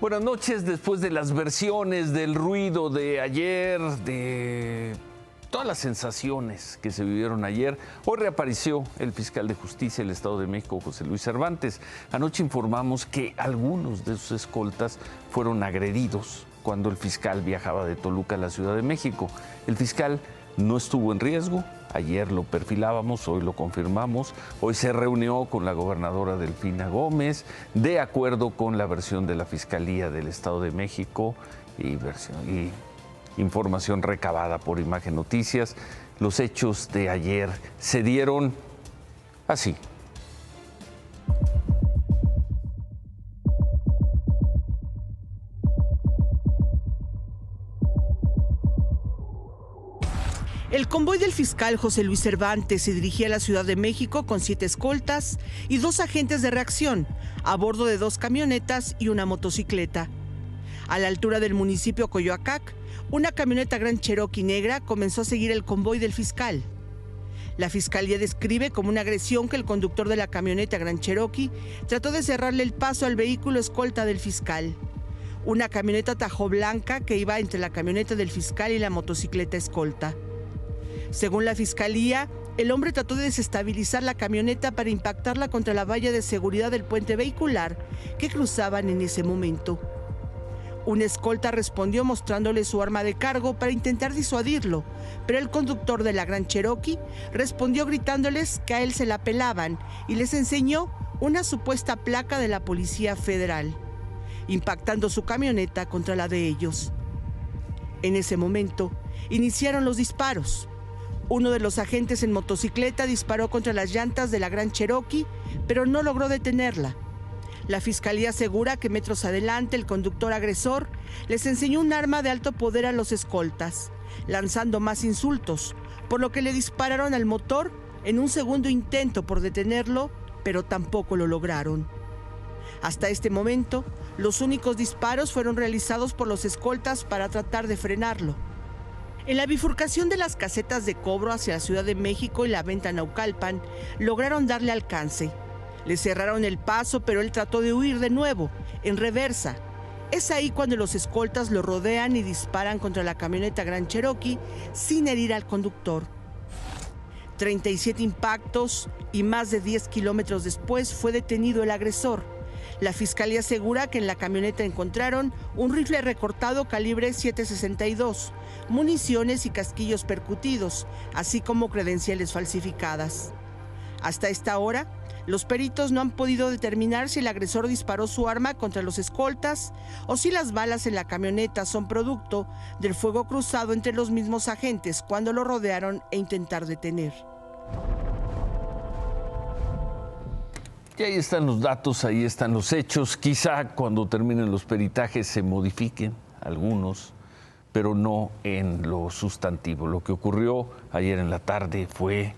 Buenas noches. Después de las versiones, del ruido de ayer, de todas las sensaciones que se vivieron ayer, hoy reapareció el fiscal de justicia del Estado de México, José Luis Cervantes. Anoche informamos que algunos de sus escoltas fueron agredidos cuando el fiscal viajaba de Toluca a la Ciudad de México. El fiscal no estuvo en riesgo. Ayer lo perfilábamos, hoy lo confirmamos. Hoy se reunió con la gobernadora Delfina Gómez, de acuerdo con la versión de la Fiscalía del Estado de México y información recabada por Imagen Noticias. Los hechos de ayer se dieron así. El convoy del fiscal José Luis Cervantes se dirigía a la Ciudad de México con 7 escoltas y 2 agentes de reacción, a bordo de 2 camionetas y una motocicleta. A la altura del municipio Coyoacac, una camioneta Grand Cherokee negra comenzó a seguir el convoy del fiscal. La fiscalía describe como una agresión que el conductor de la camioneta Grand Cherokee trató de cerrarle el paso al vehículo escolta del fiscal. Una camioneta Tajo blanca que iba entre la camioneta del fiscal y la motocicleta escolta. Según la fiscalía, el hombre trató de desestabilizar la camioneta para impactarla contra la valla de seguridad del puente vehicular que cruzaban en ese momento. Un escolta respondió mostrándole su arma de cargo para intentar disuadirlo, pero el conductor de la Grand Cherokee respondió gritándoles que a él se la pelaban y les enseñó una supuesta placa de la Policía Federal, impactando su camioneta contra la de ellos. En ese momento, iniciaron los disparos. Uno de los agentes en motocicleta disparó contra las llantas de la Grand Cherokee, pero no logró detenerla. La fiscalía asegura que metros adelante el conductor agresor les enseñó un arma de alto poder a los escoltas, lanzando más insultos, por lo que le dispararon al motor en un segundo intento por detenerlo, pero tampoco lo lograron. Hasta este momento, los únicos disparos fueron realizados por los escoltas para tratar de frenarlo. En la bifurcación de las casetas de cobro hacia la Ciudad de México y la venta Naucalpan, lograron darle alcance. Le cerraron el paso, pero él trató de huir de nuevo, en reversa. Es ahí cuando los escoltas lo rodean y disparan contra la camioneta Grand Cherokee sin herir al conductor. 37 impactos y más de 10 kilómetros después fue detenido el agresor. La fiscalía asegura que en la camioneta encontraron un rifle recortado calibre .762, municiones y casquillos percutidos, así como credenciales falsificadas. Hasta esta hora, los peritos no han podido determinar si el agresor disparó su arma contra los escoltas o si las balas en la camioneta son producto del fuego cruzado entre los mismos agentes cuando lo rodearon e intentaron detener. Y ahí están los datos, ahí están los hechos. Quizá cuando terminen los peritajes se modifiquen algunos, pero no en lo sustantivo. Lo que ocurrió ayer en la tarde fue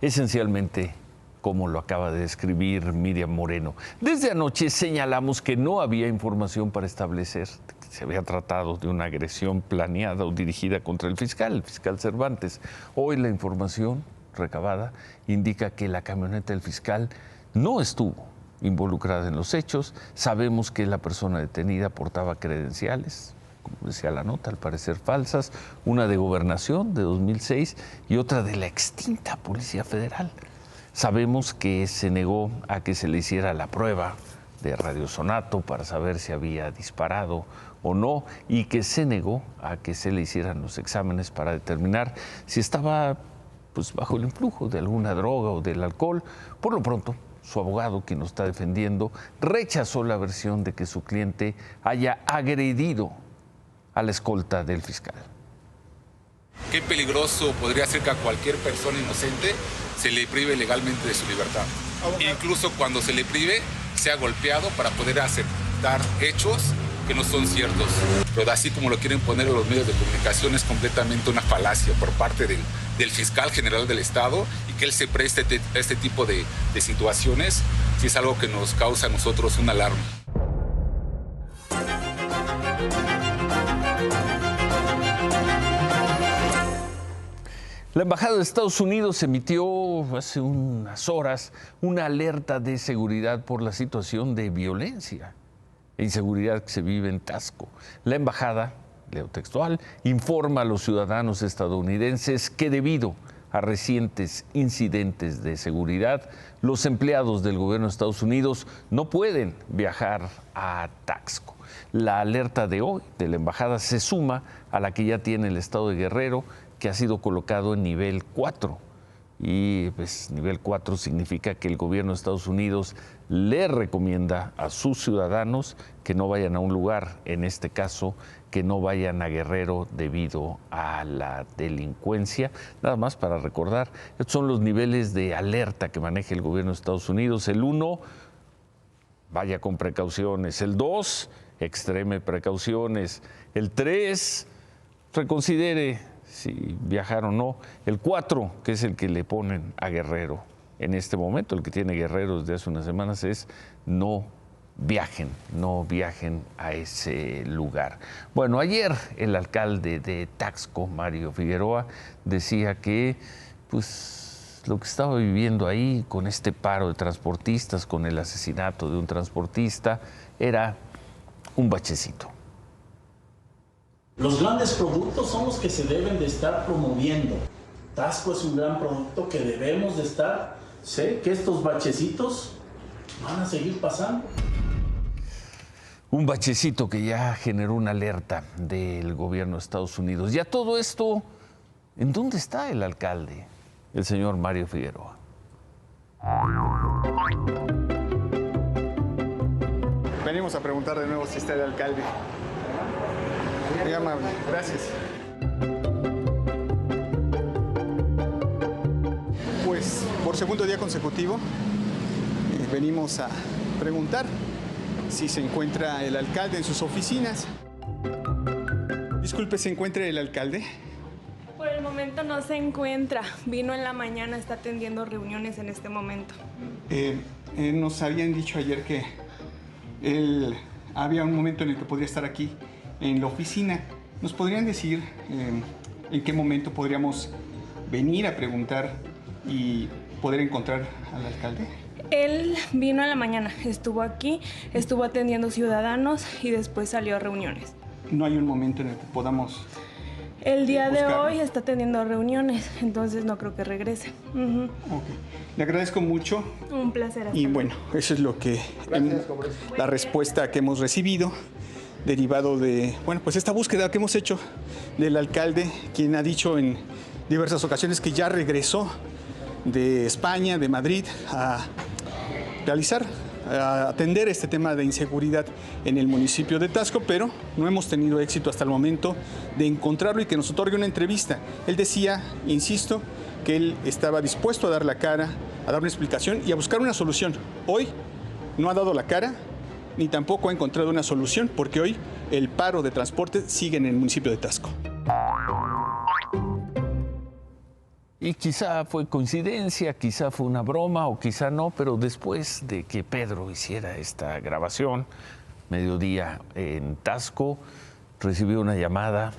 esencialmente como lo acaba de describir Miriam Moreno. Desde anoche señalamos que no había información para establecer que se había tratado de una agresión planeada o dirigida contra el fiscal Cervantes. Hoy la información recabada indica que la camioneta del fiscal no estuvo involucrada en los hechos. Sabemos que la persona detenida portaba credenciales, como decía la nota, al parecer falsas, una de Gobernación de 2006 y otra de la extinta Policía Federal. Sabemos que se negó a que se le hiciera la prueba de radiosonato para saber si había disparado o no y que se negó a que se le hicieran los exámenes para determinar si estaba bajo el influjo de alguna droga o del alcohol. Por lo pronto, su abogado, quien lo está defendiendo, rechazó la versión de que su cliente haya agredido a la escolta del fiscal. Qué peligroso podría ser que a cualquier persona inocente se le prive legalmente de su libertad. Incluso cuando se le prive, sea golpeado para poder aceptar hechos que no son ciertos. Pero así como lo quieren poner en los medios de comunicación, es completamente una falacia por parte del fiscal general del Estado, y que él se preste a este tipo de situaciones, sí es algo que nos causa a nosotros una alarma. La Embajada de Estados Unidos emitió hace unas horas una alerta de seguridad por la situación de violencia e inseguridad que se vive en Taxco. La embajada, leo textual, informa a los ciudadanos estadounidenses que debido a recientes incidentes de seguridad, los empleados del gobierno de Estados Unidos no pueden viajar a Taxco. La alerta de hoy de la embajada se suma a la que ya tiene el estado de Guerrero, que ha sido colocado en nivel 4. Y pues nivel 4 significa que el gobierno de Estados Unidos le recomienda a sus ciudadanos que no vayan a un lugar, en este caso, que no vayan a Guerrero debido a la delincuencia. Nada más para recordar, estos son los niveles de alerta que maneja el gobierno de Estados Unidos. El 1, vaya con precauciones. El 2, extreme precauciones. El 3, reconsidere si viajar o no. El 4, que es el que le ponen a Guerrero en este momento, el que tiene Guerrero desde hace unas semanas, es no viajen a ese lugar. Bueno, ayer el alcalde de Taxco, Mario Figueroa, decía que pues lo que estaba viviendo ahí con este paro de transportistas, con el asesinato de un transportista, era un bachecito. Los grandes productos son los que se deben de estar promoviendo. Taxco es un gran producto que debemos de estar. Sé que estos bachecitos van a seguir pasando. Un bachecito que ya generó una alerta del gobierno de Estados Unidos. Ya todo esto, ¿en dónde está el alcalde, el señor Mario Figueroa? Venimos a preguntar de nuevo si está el alcalde. Muy amable, gracias. Pues por segundo día consecutivo venimos a preguntar si se encuentra el alcalde en sus oficinas. Disculpe, ¿se encuentra el alcalde? Por el momento no se encuentra. Vino en la mañana, está atendiendo reuniones en este momento. Nos habían dicho ayer que había un momento en el que podría estar aquí en la oficina. ¿Nos podrían decir en qué momento podríamos venir a preguntar y poder encontrar al alcalde? Él vino en la mañana, estuvo aquí, estuvo atendiendo ciudadanos y después salió a reuniones. No hay un momento en el que podamos El día de buscarlo. hoy está atendiendo reuniones, entonces no creo que regrese. Ok. Le agradezco mucho. Un placer. Y bueno, eso es lo que la respuesta que hemos recibido derivado de, bueno, pues esta búsqueda que hemos hecho del alcalde, quien ha dicho en diversas ocasiones que ya regresó de España, de Madrid, a atender este tema de inseguridad en el municipio de Taxco, pero no hemos tenido éxito hasta el momento de encontrarlo y que nos otorgue una entrevista. Él decía, insisto, que él estaba dispuesto a dar la cara, a dar una explicación y a buscar una solución. Hoy no ha dado la cara, ni tampoco ha encontrado una solución, porque hoy el paro de transporte sigue en el municipio de Taxco. Y quizá fue coincidencia, quizá fue una broma o quizá no, pero después de que Pedro hiciera esta grabación, mediodía en Taxco, recibió una llamada,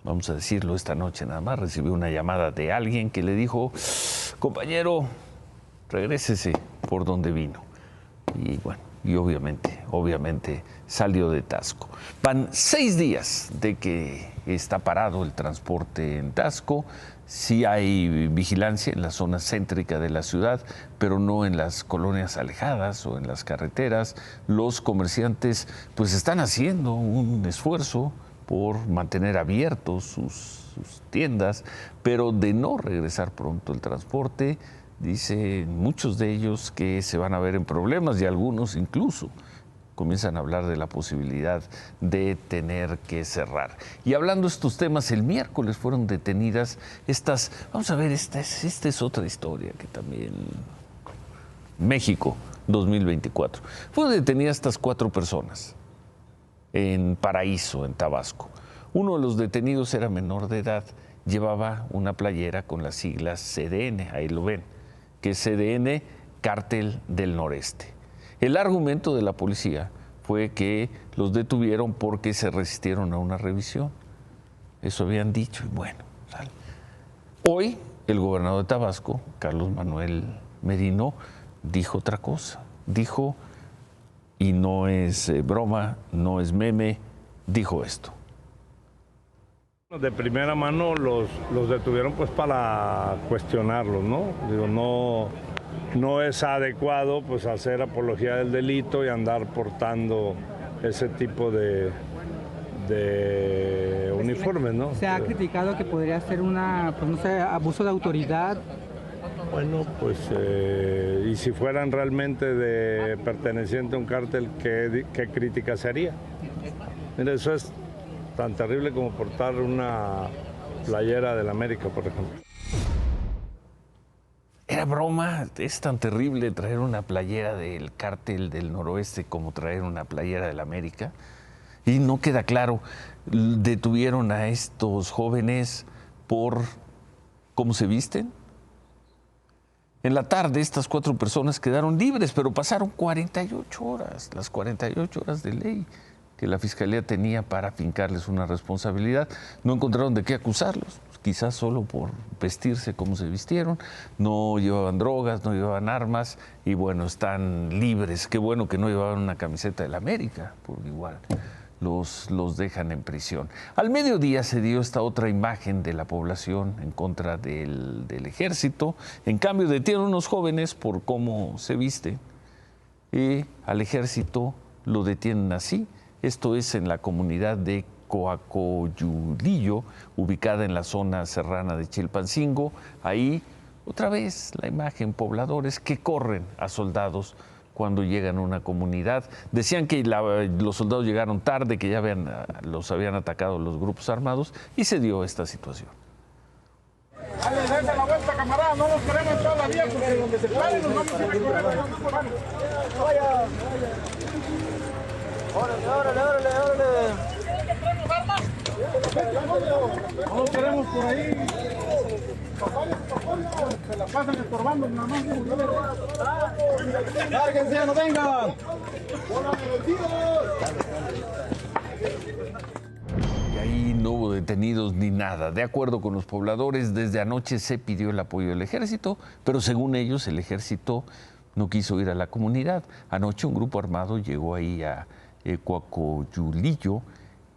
vamos a decirlo esta noche nada más, recibió una llamada de alguien que le dijo, compañero, regrésese por donde vino. Y bueno, y obviamente salió de Taxco. Van 6 días de que está parado el transporte en Taxco. Sí hay vigilancia en la zona céntrica de la ciudad, pero no en las colonias alejadas o en las carreteras. Los comerciantes pues están haciendo un esfuerzo por mantener abiertos sus tiendas, pero de no regresar pronto el transporte, dicen muchos de ellos que se van a ver en problemas y algunos incluso comienzan a hablar de la posibilidad de tener que cerrar. Y hablando de estos temas, el miércoles fueron detenidas estas, vamos a ver, esta es otra historia que también, México 2024. Fueron detenidas estas 4 personas en Paraíso, en Tabasco. Uno de los detenidos era menor de edad, llevaba una playera con las siglas CDN, ahí lo ven, que es CDN, Cártel del Noreste. El argumento de la policía fue que los detuvieron porque se resistieron a una revisión. Eso habían dicho y bueno, sale. Hoy el gobernador de Tabasco, Carlos Manuel Merino, dijo otra cosa. Dijo, y no es broma, no es meme, dijo esto. De primera mano los detuvieron pues para cuestionarlos, ¿no? Digo, no es adecuado pues hacer apología del delito y andar portando ese tipo de uniformes, ¿no? Se ha criticado que podría ser pues no sé, abuso de autoridad. Bueno, pues y si fueran realmente de perteneciente a un cártel, ¿qué crítica se haría? Mira, eso es tan terrible como portar una playera del América, por ejemplo. Era broma, es tan terrible traer una playera del cártel del noroeste como traer una playera del América. Y no queda claro, detuvieron a estos jóvenes por cómo se visten. En la tarde estas 4 personas quedaron libres, pero pasaron 48 horas, las 48 horas de ley que la Fiscalía tenía para fincarles una responsabilidad. No encontraron de qué acusarlos, quizás solo por vestirse como se vistieron. No llevaban drogas, no llevaban armas y bueno, están libres. Qué bueno que no llevaban una camiseta del América, porque igual los dejan en prisión. Al mediodía se dio esta otra imagen de la población en contra del ejército. En cambio, detienen unos jóvenes por cómo se viste y al ejército lo detienen así. Esto es en la comunidad de Coacoyulillo, ubicada en la zona serrana de Chilpancingo. Ahí, otra vez, la imagen, pobladores que corren a soldados cuando llegan a una comunidad. Decían que los soldados llegaron tarde, que ya los habían atacado los grupos armados y se dio esta situación. Dale, dense la vuelta, camarada, no nos queremos todavía porque donde se pare nos vamos a recorrer. Vaya. Órale. No nos queremos por ahí. Se la pasan estorbando nada más. ¡Lárguense, no vengan! Y ahí no hubo detenidos ni nada. De acuerdo con los pobladores, desde anoche se pidió el apoyo del ejército, pero según ellos el ejército no quiso ir a la comunidad. Anoche un grupo armado llegó ahí a Coacoyulillo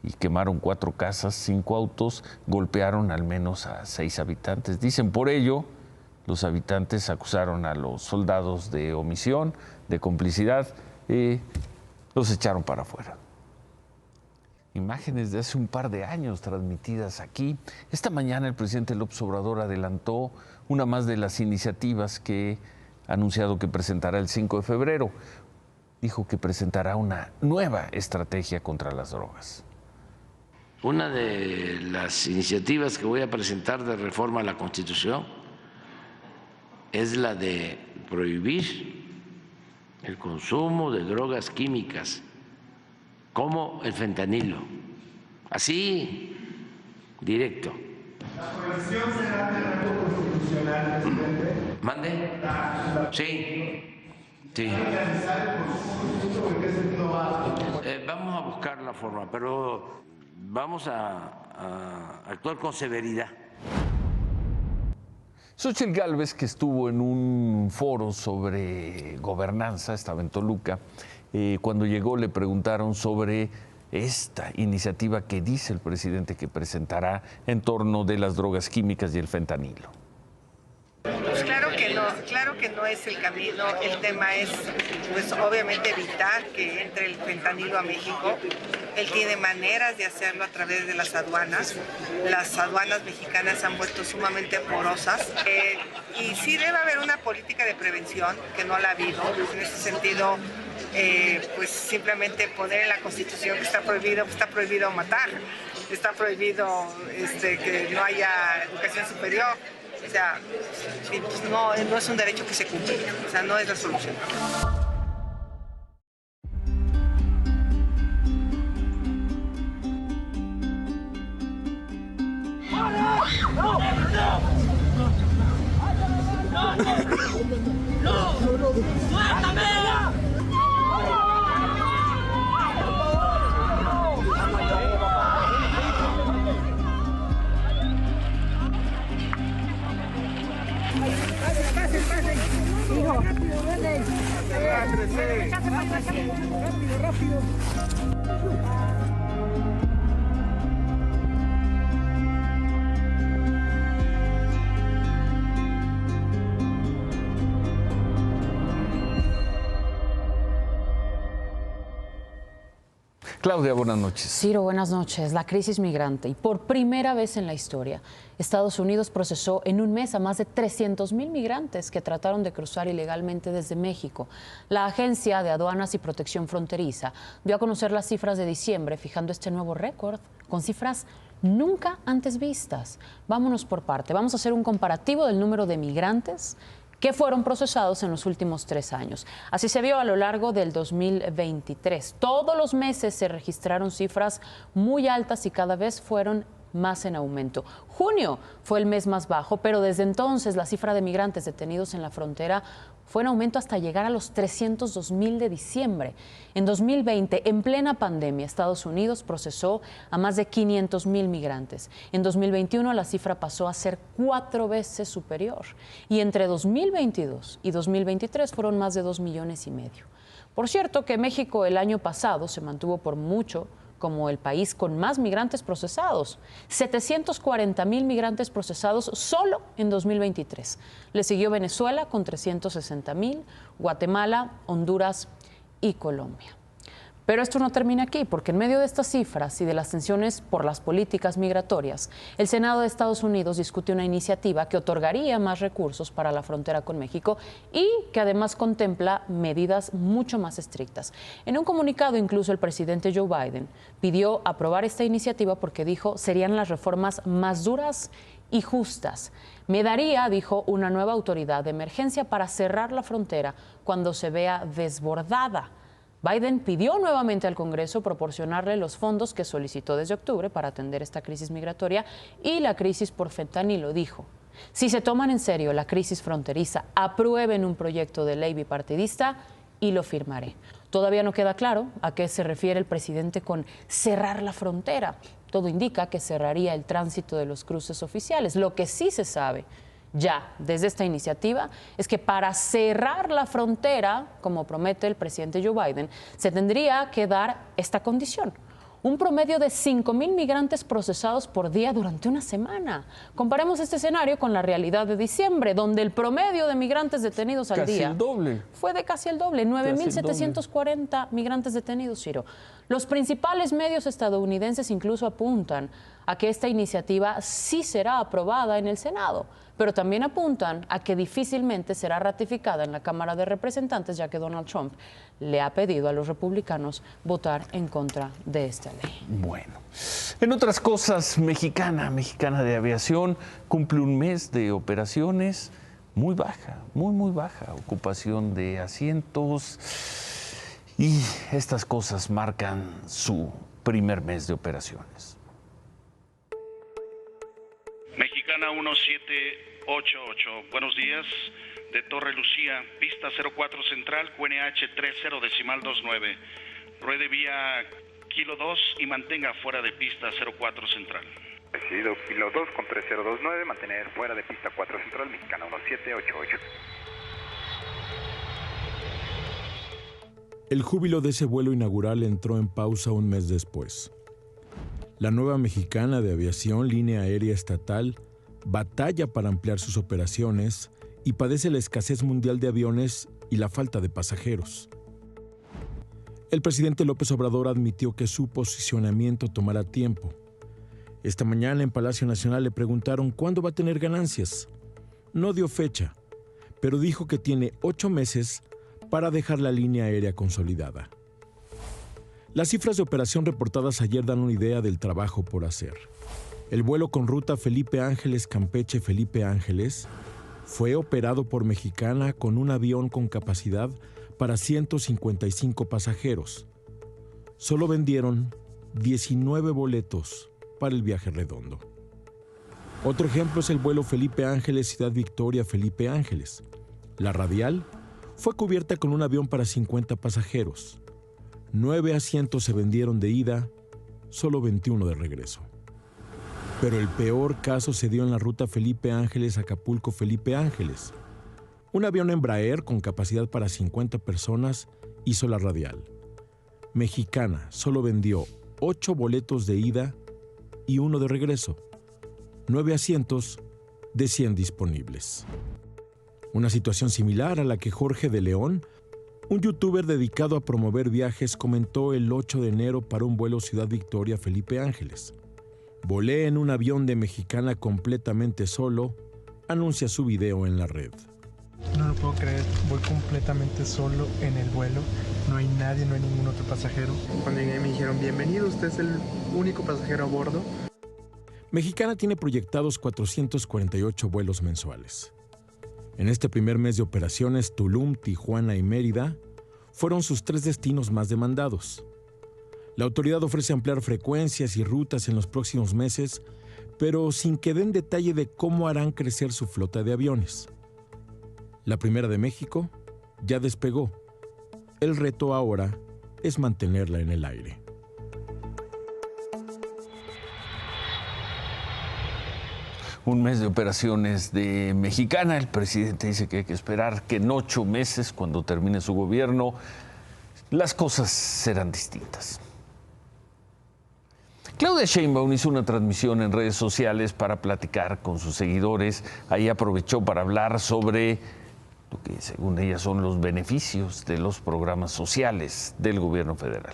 y quemaron 4 casas, 5 autos, golpearon al menos a 6 habitantes. Dicen por ello, los habitantes acusaron a los soldados de omisión, de complicidad y los echaron para afuera. Imágenes de hace un par de años transmitidas aquí. Esta mañana el presidente López Obrador adelantó una más de las iniciativas que ha anunciado que presentará el 5 de febrero. Dijo que presentará una nueva estrategia contra las drogas. Una de las iniciativas que voy a presentar de reforma a la Constitución es la de prohibir el consumo de drogas químicas como el fentanilo, así directo. ¿La prohibición será de rango constitucional, presidente? ¿Mande? Sí. Sí. Vamos a buscar la forma, pero vamos a actuar con severidad. Xóchitl Gálvez, que estuvo en un foro sobre gobernanza, estaba en Toluca, cuando llegó le preguntaron sobre esta iniciativa que dice el presidente que presentará en torno de las drogas químicas y el fentanilo. Pues claro que no es el camino. El tema es, pues obviamente evitar que entre el fentanilo a México. Él tiene maneras de hacerlo a través de las aduanas. Las aduanas mexicanas se han vuelto sumamente porosas y sí debe haber una política de prevención que no la ha habido. En ese sentido, pues simplemente poner en la Constitución que está prohibido matar, está prohibido que no haya educación superior. O sea, pues no es un derecho que se cumple, o sea, no es la solución. Rápido. Claudia, buenas noches. Ciro, buenas noches. La crisis migrante. Y por primera vez en la historia, Estados Unidos procesó en un mes a más de 300,000 migrantes que trataron de cruzar ilegalmente desde México. La Agencia de Aduanas y Protección Fronteriza dio a conocer las cifras de diciembre, fijando este nuevo récord con cifras nunca antes vistas. Vámonos por parte. Vamos a hacer un comparativo del número de migrantes que fueron procesados en los últimos 3 años. Así se vio a lo largo del 2023. Todos los meses se registraron cifras muy altas y cada vez fueron más en aumento. Junio fue el mes más bajo, pero desde entonces la cifra de migrantes detenidos en la frontera fue en aumento hasta llegar a los 302,000 de diciembre. En 2020, en plena pandemia, Estados Unidos procesó a más de 500,000 migrantes. En 2021 la cifra pasó a ser 4 veces superior. Y entre 2022 y 2023 fueron más de 2,5 millones. Por cierto que México el año pasado se mantuvo por mucho como el país con más migrantes procesados, 740,000 migrantes procesados solo en 2023. Le siguió Venezuela con 360,000, Guatemala, Honduras y Colombia. Pero esto no termina aquí, porque en medio de estas cifras y de las tensiones por las políticas migratorias, el Senado de Estados Unidos discute una iniciativa que otorgaría más recursos para la frontera con México y que además contempla medidas mucho más estrictas. En un comunicado, incluso el presidente Joe Biden pidió aprobar esta iniciativa porque dijo serían las reformas más duras y justas. Me daría, dijo, una nueva autoridad de emergencia para cerrar la frontera cuando se vea desbordada. Biden pidió nuevamente al Congreso proporcionarle los fondos que solicitó desde octubre para atender esta crisis migratoria y la crisis por fentanilo. Dijo, si se toman en serio la crisis fronteriza, aprueben un proyecto de ley bipartidista y lo firmaré. Todavía no queda claro a qué se refiere el presidente con cerrar la frontera. Todo indica que cerraría el tránsito de los cruces oficiales. Lo que sí se sabe ya desde esta iniciativa es que para cerrar la frontera, como promete el presidente Joe Biden, se tendría que dar esta condición: un promedio de 5,000 migrantes procesados por día durante una semana. Comparemos este escenario con la realidad de diciembre, donde el promedio de migrantes detenidos al día el doble. Fue de casi el doble, 9,740 migrantes detenidos, Ciro. Los principales medios estadounidenses incluso apuntan a que esta iniciativa sí será aprobada en el Senado, pero también apuntan a que difícilmente será ratificada en la Cámara de Representantes, ya que Donald Trump le ha pedido a los republicanos votar en contra de esta ley. Bueno, en otras cosas, Mexicana de Aviación cumple un mes de operaciones muy baja, muy baja, ocupación de asientos, y estas cosas marcan su primer mes de operaciones. Mexicana 1788, buenos días, de Torre Lucía, pista 04 central, QNH 30.29, ruede vía Kilo 2 y mantenga fuera de pista 04 central. Recibido Kilo 2 con 3029, mantener fuera de pista 4 central, Mexicana 1788. El júbilo de ese vuelo inaugural entró en pausa un mes después. La nueva Mexicana de Aviación, línea aérea estatal, batalla para ampliar sus operaciones y padece la escasez mundial de aviones y la falta de pasajeros. El presidente López Obrador admitió que su posicionamiento tomará tiempo. Esta mañana en Palacio Nacional le preguntaron cuándo va a tener ganancias. No dio fecha, pero dijo que tiene 8 meses para dejar la línea aérea consolidada. Las cifras de operación reportadas ayer dan una idea del trabajo por hacer. El vuelo con ruta Felipe Ángeles Campeche-Felipe Ángeles fue operado por Mexicana con un avión con capacidad para 155 pasajeros. Solo vendieron 19 boletos para el viaje redondo. Otro ejemplo es el vuelo Felipe Ángeles Ciudad Victoria Felipe Ángeles. La radial fue cubierta con un avión para 50 pasajeros. 9 asientos se vendieron de ida, solo 21 de regreso. Pero el peor caso se dio en la ruta Felipe Ángeles Acapulco Felipe Ángeles. Un avión Embraer con capacidad para 50 personas hizo la radial. Mexicana solo vendió 8 boletos de ida y 1 de regreso. 9 asientos de 100 disponibles. Una situación similar a la que Jorge de León, un youtuber dedicado a promover viajes, comentó el 8 de enero para un vuelo Ciudad Victoria Felipe Ángeles. Volé en un avión de Mexicana completamente solo, anuncia su video en la red. No lo puedo creer, voy completamente solo en el vuelo, no hay nadie, no hay ningún otro pasajero. Cuando llegué me dijeron, bienvenido, usted es el único pasajero a bordo. Mexicana tiene proyectados 448 vuelos mensuales. En este primer mes de operaciones, Tulum, Tijuana y Mérida fueron sus 3 destinos más demandados. La autoridad ofrece ampliar frecuencias y rutas en los próximos meses, pero sin que den detalle de cómo harán crecer su flota de aviones. La primera de México ya despegó. El reto ahora es mantenerla en el aire. Un mes de operaciones de Mexicana. El presidente dice que hay que esperar que en 8 meses, cuando termine su gobierno, las cosas serán distintas. Claudia Sheinbaum hizo una transmisión en redes sociales para platicar con sus seguidores. Ahí aprovechó para hablar sobre lo que según ella son los beneficios de los programas sociales del gobierno federal.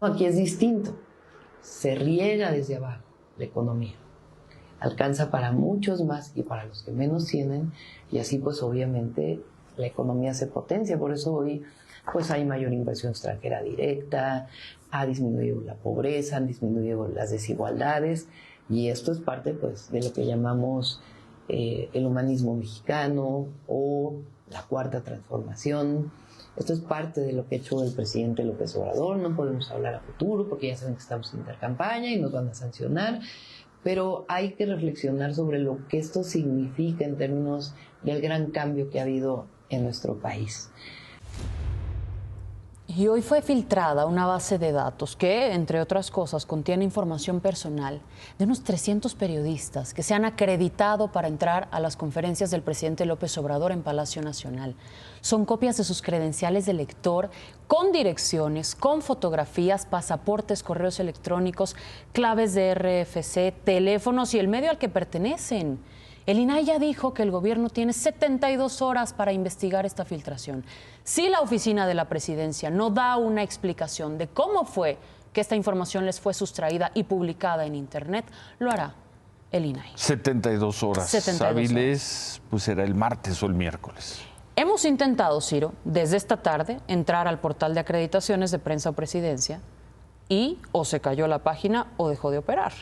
Aquí es distinto, se riega desde abajo la economía, alcanza para muchos más y para los que menos tienen, y así pues obviamente la economía se potencia. Por eso hoy pues hay mayor inversión extranjera directa, ha disminuido la pobreza, han disminuido las desigualdades, y esto es parte pues de lo que llamamos el humanismo mexicano o la cuarta transformación. Esto es parte de lo que ha hecho el presidente López Obrador. No podemos hablar a futuro porque ya saben que estamos en intercampaña y nos van a sancionar, pero hay que reflexionar sobre lo que esto significa en términos del gran cambio que ha habido en nuestro país. Y hoy fue filtrada una base de datos que, entre otras cosas, contiene información personal de unos 300 periodistas que se han acreditado para entrar a las conferencias del presidente López Obrador en Palacio Nacional. Son copias de sus credenciales de lector, con direcciones, con fotografías, pasaportes, correos electrónicos, claves de RFC, teléfonos y el medio al que pertenecen. El INAI ya dijo que el gobierno tiene 72 horas para investigar esta filtración. Si la oficina de la presidencia no da una explicación de cómo fue que esta información les fue sustraída y publicada en Internet, lo hará el INAI. 72 horas 72 hábiles, pues será el martes o el miércoles. Hemos intentado, Ciro, desde esta tarde, entrar al portal de acreditaciones de Prensa o Presidencia y o se cayó la página o dejó de operar.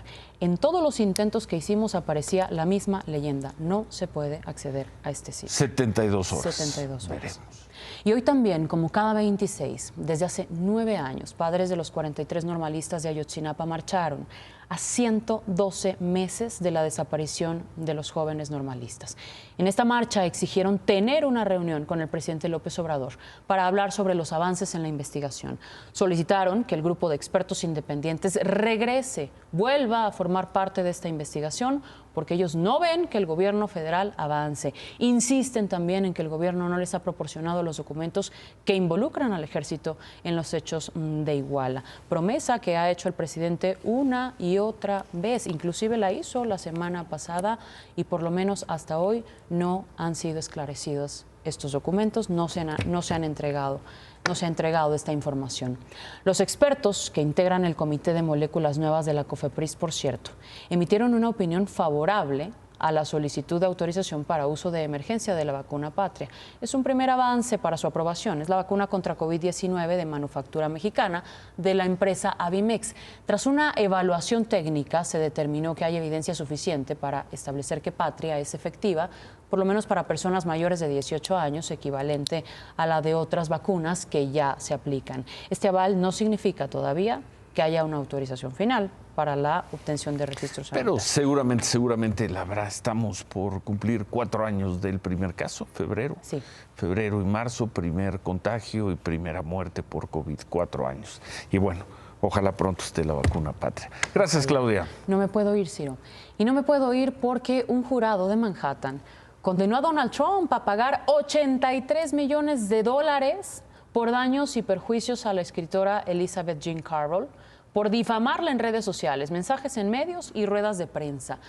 En todos los intentos que hicimos aparecía la misma leyenda. No se puede acceder a este sitio. 72 horas. 72 horas. Veremos. Y hoy también, como cada 26, desde hace 9 años, padres de los 43 normalistas de Ayotzinapa marcharon a 112 meses de la desaparición de los jóvenes normalistas. En esta marcha exigieron tener una reunión con el presidente López Obrador para hablar sobre los avances en la investigación. Solicitaron que el grupo de expertos independientes regrese, vuelva a formar parte de esta investigación, porque ellos no ven que el gobierno federal avance. Insisten también en que el gobierno no les ha proporcionado los documentos que involucran al ejército en los hechos de Iguala. Promesa que ha hecho el presidente una y otra vez, inclusive la hizo la semana pasada, y por lo menos hasta hoy no han sido esclarecidos estos documentos, no se han entregado. No se ha entregado esta información. Los expertos que integran el Comité de Moléculas Nuevas de la COFEPRIS, por cierto, emitieron una opinión favorable a la solicitud de autorización para uso de emergencia de la vacuna Patria. Es un primer avance para su aprobación. Es la vacuna contra COVID-19 de manufactura mexicana de la empresa Avimex. Tras una evaluación técnica, se determinó que hay evidencia suficiente para establecer que Patria es efectiva, por lo menos para personas mayores de 18 años, equivalente a la de otras vacunas que ya se aplican. Este aval no significa todavía que haya una autorización final para la obtención de registros sanitarios. Pero seguramente la habrá. Estamos por cumplir 4 años del primer caso, febrero. Sí. Febrero y marzo, primer contagio y primera muerte por COVID, 4 años. Y bueno, ojalá pronto esté la vacuna Patria. Gracias, Claudia. No me puedo ir, Ciro. Y no me puedo ir porque un jurado de Manhattan condenó a Donald Trump a pagar 83 millones de dólares por daños y perjuicios a la escritora Elizabeth Jean Carroll por difamarla en redes sociales, mensajes en medios y ruedas de prensa.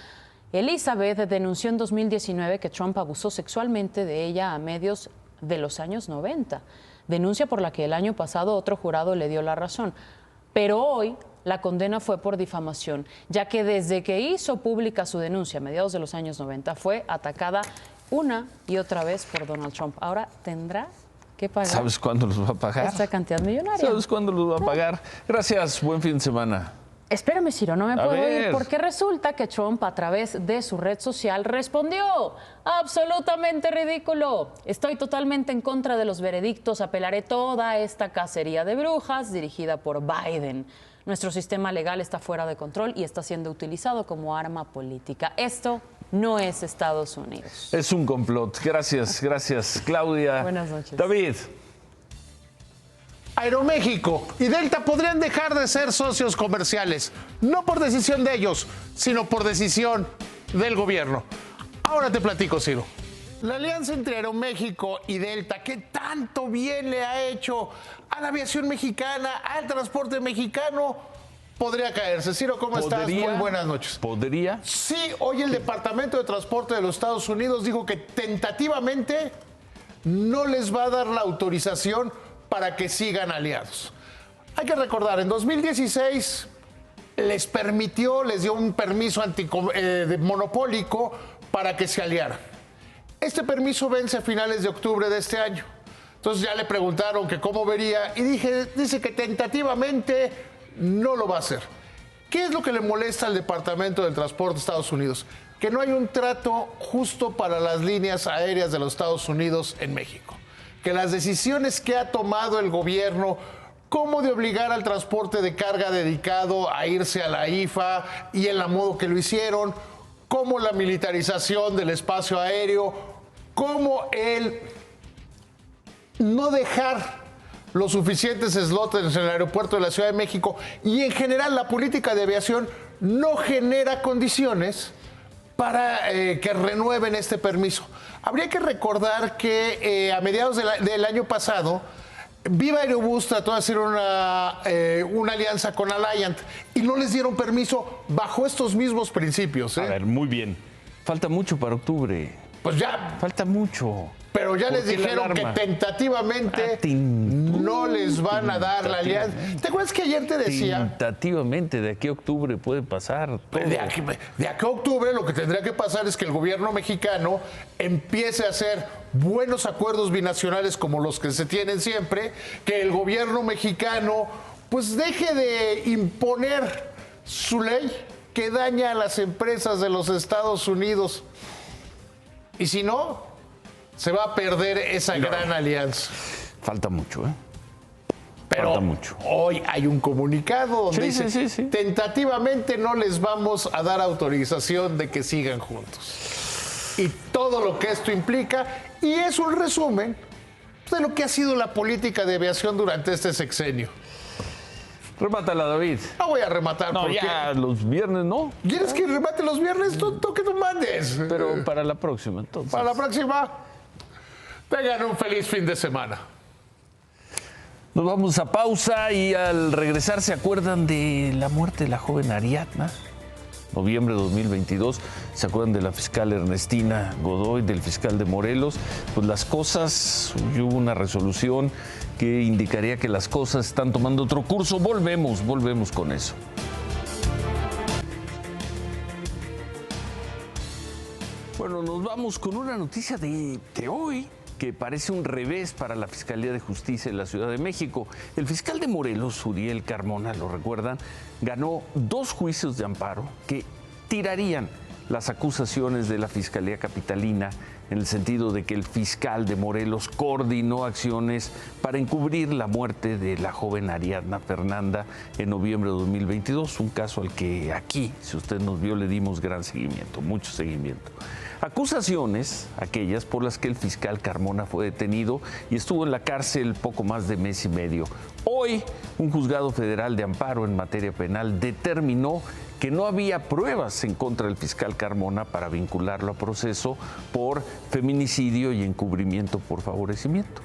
Elizabeth denunció en 2019 que Trump abusó sexualmente de ella a medios de los años 90, denuncia por la que el año pasado otro jurado le dio la razón. Pero hoy la condena fue por difamación, ya que desde que hizo pública su denuncia a mediados de los años 90 fue atacada una y otra vez por Donald Trump. Ahora tendrá que pagar. ¿Sabes cuándo los va a pagar? Esta cantidad millonaria. ¿Sabes cuándo los va a pagar? Gracias, buen fin de semana. Espérame, Ciro, no me puedo ver. ir porque resulta que Trump a través de su red social respondió: absolutamente ridículo. Estoy totalmente en contra de los veredictos. Apelaré toda esta cacería de brujas dirigida por Biden. Nuestro sistema legal está fuera de control y está siendo utilizado como arma política. Esto no es Estados Unidos. Es un complot. Gracias, gracias, Claudia. Buenas noches. David. Aeroméxico y Delta podrían dejar de ser socios comerciales, no por decisión de ellos, sino por decisión del gobierno. Ahora te platico, Ciro. La alianza entre Aeroméxico y Delta, que tanto bien le ha hecho a la aviación mexicana, al transporte mexicano, podría caerse. Ciro, ¿cómo estás? Muy buenas noches. ¿Podría? Sí, hoy el Departamento de Transporte de los Estados Unidos dijo que tentativamente no les va a dar la autorización para que sigan aliados. Hay que recordar, en 2016 les dio un permiso monopólico para que se aliaran. Este permiso vence a finales de octubre de este año. Entonces ya le preguntaron que cómo vería y dice que tentativamente no lo va a hacer. ¿Qué es lo que le molesta al Departamento del Transporte de Estados Unidos? Que no hay un trato justo para las líneas aéreas de los Estados Unidos en México. Que las decisiones que ha tomado el gobierno, como de obligar al transporte de carga dedicado a irse a la IFA y en la modo que lo hicieron, como la militarización del espacio aéreo, como el no dejar los suficientes slots en el aeropuerto de la Ciudad de México y en general la política de aviación no genera condiciones para que renueven este permiso. Habría que recordar que a mediados del año pasado, Viva Aerobús trató de hacer una alianza con Alliant y no les dieron permiso bajo estos mismos principios. A ver, muy bien. Falta mucho para octubre. Pues ya. Falta mucho. Pero ya les dijeron que tentativamente no les van a dar la alianza. ¿Te acuerdas que ayer te decía? Tentativamente, de aquí a octubre puede pasar todo. De aquí a octubre lo que tendría que pasar es que el gobierno mexicano empiece a hacer buenos acuerdos binacionales como los que se tienen siempre, que el gobierno mexicano pues deje de imponer su ley que daña a las empresas de los Estados Unidos. Y si no, se va a perder esa gran alianza. Falta mucho, ¿eh? Pero falta mucho. Hoy hay un comunicado donde dice, tentativamente no les vamos a dar autorización de que sigan juntos. Y todo lo que esto implica, y es un resumen de lo que ha sido la política de aviación durante este sexenio. Remátala, David. No voy a rematar. No, porque ya los viernes, ¿no? ¿Quieres que remate los viernes? Tú que tú mandes. Pero para la próxima, entonces. Para la próxima, tengan un feliz fin de semana. Nos vamos a pausa y al regresar, ¿se acuerdan de la muerte de la joven Ariadna? Noviembre de 2022, ¿se acuerdan de la fiscal Ernestina Godoy, del fiscal de Morelos? Pues las cosas, hubo una resolución que indicaría que las cosas están tomando otro curso. Volvemos con eso. Bueno, nos vamos con una noticia de hoy que parece un revés para la Fiscalía de Justicia de la Ciudad de México. El fiscal de Morelos, Uriel Carmona, lo recuerdan, ganó 2 juicios de amparo que tirarían las acusaciones de la Fiscalía Capitalina en el sentido de que el fiscal de Morelos coordinó acciones para encubrir la muerte de la joven Ariadna Fernanda en noviembre de 2022, un caso al que aquí, si usted nos vio, le dimos gran seguimiento, mucho seguimiento. Acusaciones, aquellas por las que el fiscal Carmona fue detenido y estuvo en la cárcel poco más de mes y medio. Hoy, un juzgado federal de amparo en materia penal determinó que que no había pruebas en contra del fiscal Carmona para vincularlo a proceso por feminicidio y encubrimiento por favorecimiento.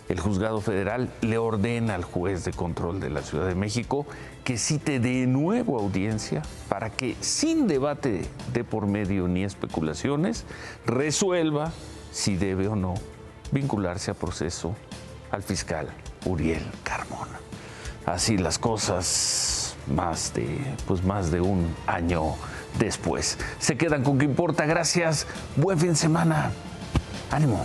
El juzgado federal le ordena al juez de control de la Ciudad de México que cite de nuevo audiencia para que, sin debate de por medio ni especulaciones, resuelva si debe o no vincularse a proceso al fiscal Uriel Carmona. Así las cosas, más de un año después. Se quedan con ¿Qué importa? Gracias. Buen fin de semana. Ánimo.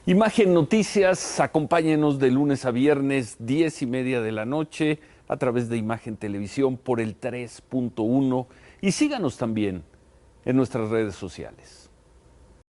Imagen Noticias, acompáñenos de lunes a viernes, 10:30 de la noche, a través de Imagen Televisión por el 3.1 y síganos también en nuestras redes sociales.